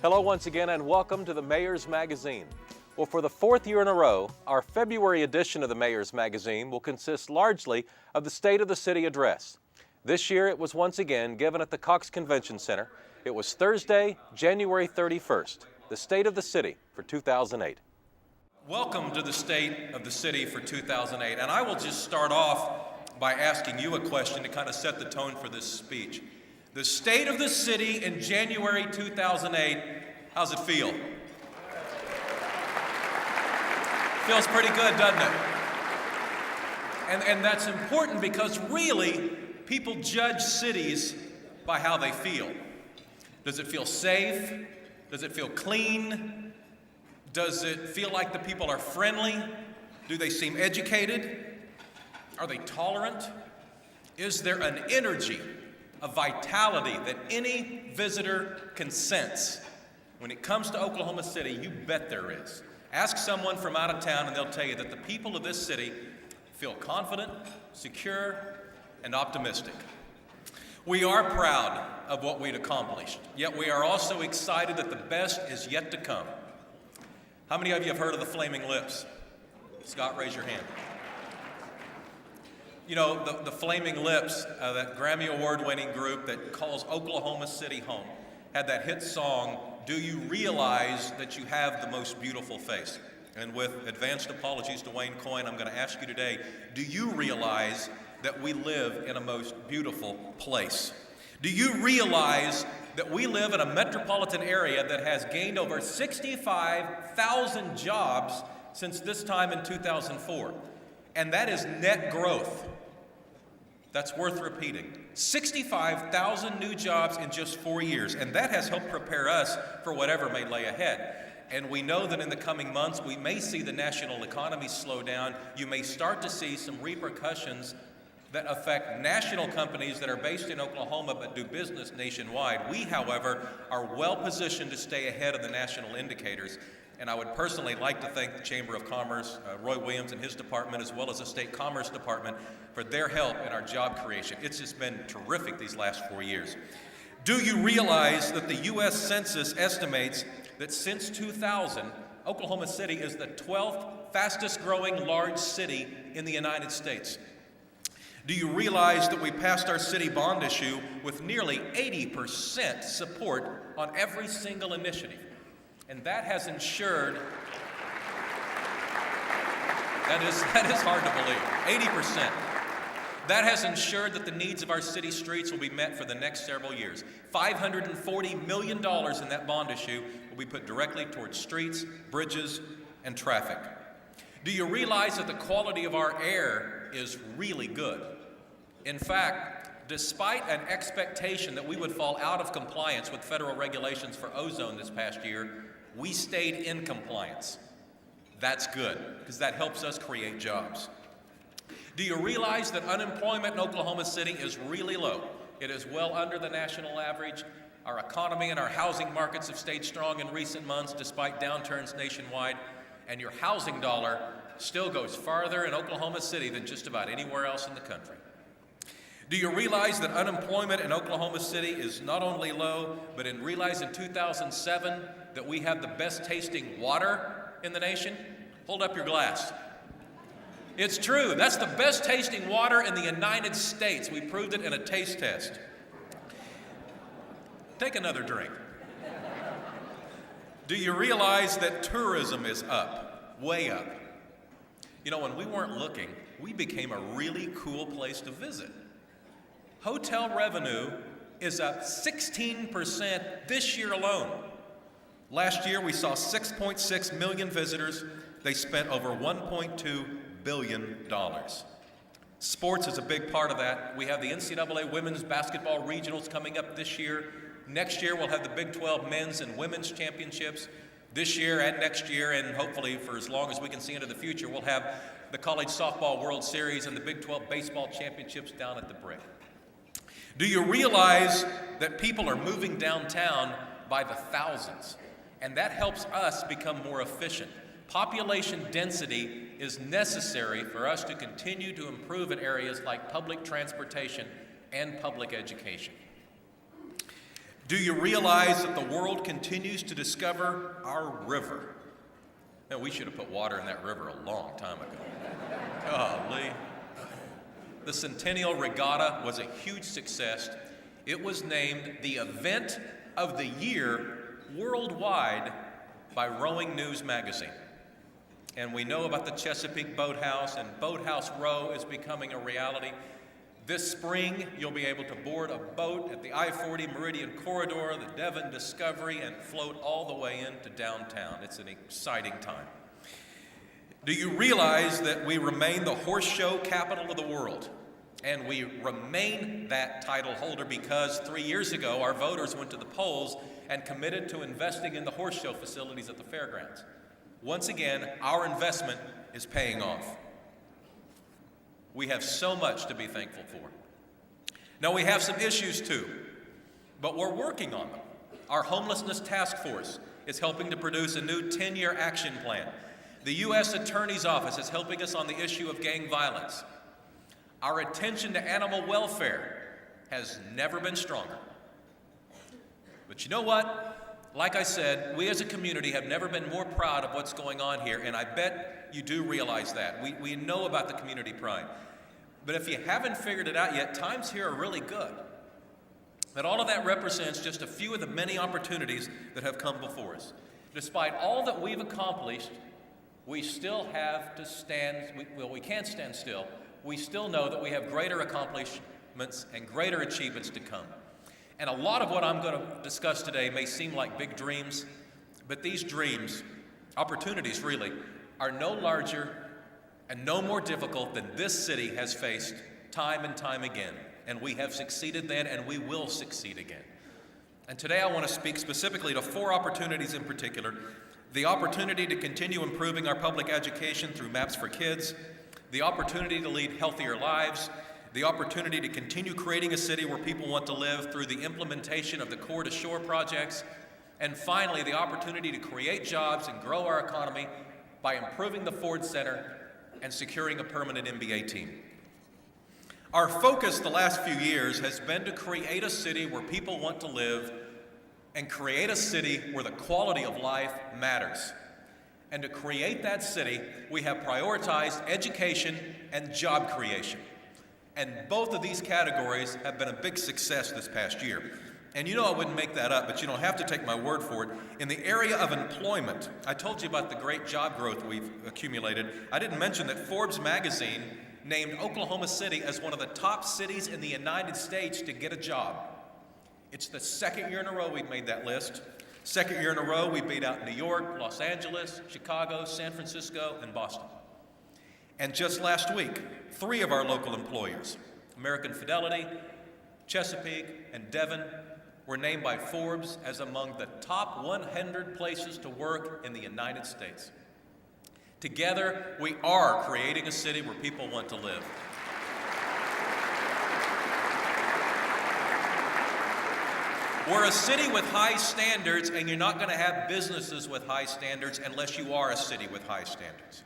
Hello once again and welcome to the Mayor's Magazine. Well, for the fourth year in a row, our February edition of the Mayor's Magazine will consist largely of the State of the City address. This year it was once again given at the Cox Convention Center. It was Thursday, January 31st, the State of the City for 2008. Welcome to the State of the City for 2008, and I will just start off by asking you a question to kind of set the tone for this speech. The State of the City in January 2008, how's it feel? Feels pretty good, doesn't it? And that's important because really, people judge cities by how they feel. Does it feel safe? Does it feel clean? Does it feel like the people are friendly? Do they seem educated? Are they tolerant? Is there an energy, a vitality that any visitor can sense? When it comes to Oklahoma City, you bet there is. Ask someone from out of town and they'll tell you that the people of this city feel confident, secure, and optimistic. We are proud of what we've accomplished, yet we are also excited that the best is yet to come. How many of you have heard of the Flaming Lips? Scott, raise your hand. You know, the Flaming Lips, that Grammy Award-winning group that calls Oklahoma City home, had that hit song, "Do You Realize That You Have the Most Beautiful Face?" And with advanced apologies to Wayne Coyne, I'm going to ask you today, do you realize that we live in a most beautiful place? Do you realize that we live in a metropolitan area that has gained over 65,000 jobs since this time in 2004? And that is net growth. That's worth repeating. 65,000 new jobs in just 4 years, and that has helped prepare us for whatever may lay ahead. And we know that in the coming months, we may see the national economy slow down. You may start to see some repercussions that affect national companies that are based in Oklahoma but do business nationwide. We, however, are well positioned to stay ahead of the national indicators. And I would personally like to thank the Chamber of Commerce, Roy Williams and his department, as well as the State Commerce Department for their help in our job creation. It's just been terrific these last 4 years. Do you realize that the U.S. Census estimates that since 2000, Oklahoma City is the 12th fastest growing large city in the United States? Do you realize that we passed our city bond issue with nearly 80% support on every single initiative? And that has ensured, that is hard to believe, 80%. That has ensured that the needs of our city streets will be met for the next several years. $540 million in that bond issue will be put directly towards streets, bridges, and traffic. Do you realize that the quality of our air is really good? In fact, despite an expectation that we would fall out of compliance with federal regulations for ozone this past year, we stayed in compliance. That's good, because that helps us create jobs. Do you realize that unemployment in Oklahoma City is really low? It is well under the national average. Our economy and our housing markets have stayed strong in recent months despite downturns nationwide, and your housing dollar still goes farther in Oklahoma City than just about anywhere else in the country. Do you realize that unemployment in Oklahoma City is not only low, but in 2007 that we have the best tasting water in the nation? Hold up your glass. It's true. That's the best tasting water in the United States. We proved it in a taste test. Take another drink. Do you realize that tourism is up, way up? You know, when we weren't looking, we became a really cool place to visit. Hotel revenue is up 16% this year alone. Last year, we saw 6.6 million visitors. They spent over $1.2 billion. Sports is a big part of that. We have the NCAA women's basketball regionals coming up this year. Next year, we'll have the Big 12 men's and women's championships. This year and next year, and hopefully for as long as we can see into the future, we'll have the College Softball World Series and the Big 12 baseball championships down at the Brick. Do you realize that people are moving downtown by the thousands? And that helps us become more efficient. Population density is necessary for us to continue to improve in areas like public transportation and public education. Do you realize that the world continues to discover our river? Now, we should have put water in that river a long time ago. Golly. The Centennial Regatta was a huge success. It was named the Event of the Year worldwide by Rowing News magazine. And we know about the Chesapeake Boathouse, and Boathouse Row is becoming a reality. This spring, you'll be able to board a boat at the I-40 Meridian Corridor, the Devon Discovery, and float all the way into downtown. It's an exciting time. Do you realize that we remain the horse show capital of the world? And we remain that title holder because 3 years ago, our voters went to the polls and committed to investing in the horse show facilities at the fairgrounds. Once again, our investment is paying off. We have so much to be thankful for. Now, we have some issues too, but we're working on them. Our homelessness task force is helping to produce a new 10-year action plan. The U.S. Attorney's Office is helping us on the issue of gang violence. Our attention to animal welfare has never been stronger. But you know what? Like I said, we as a community have never been more proud of what's going on here, and I bet you do realize that. We know about the community pride. But if you haven't figured it out yet, times here are really good. But all of that represents just a few of the many opportunities that have come before us. Despite all that we've accomplished, we still have to we can't stand still. We still know that we have greater accomplishments and greater achievements to come. And a lot of what I'm going to discuss today may seem like big dreams, but these dreams, opportunities really, are no larger and no more difficult than this city has faced time and time again. And we have succeeded then, and we will succeed again. And today I want to speak specifically to 4 opportunities in particular. The opportunity to continue improving our public education through Maps for Kids, the opportunity to lead healthier lives, the opportunity to continue creating a city where people want to live through the implementation of the Core to Shore projects, and finally, the opportunity to create jobs and grow our economy by improving the Ford Center and securing a permanent MBA team. Our focus the last few years has been to create a city where people want to live and create a city where the quality of life matters. And to create that city, we have prioritized education and job creation. And both of these categories have been a big success this past year. And you know I wouldn't make that up, but you don't have to take my word for it. In the area of employment, I told you about the great job growth we've accumulated. I didn't mention that Forbes magazine named Oklahoma City as one of the top cities in the United States to get a job. It's the second year in a row we've made that list. Second year in a row, we beat out New York, Los Angeles, Chicago, San Francisco, and Boston. And just last week, 3 of our local employers, American Fidelity, Chesapeake, and Devon, were named by Forbes as among the top 100 places to work in the United States. Together, we are creating a city where people want to live. We're a city with high standards, and you're not going to have businesses with high standards unless you are a city with high standards.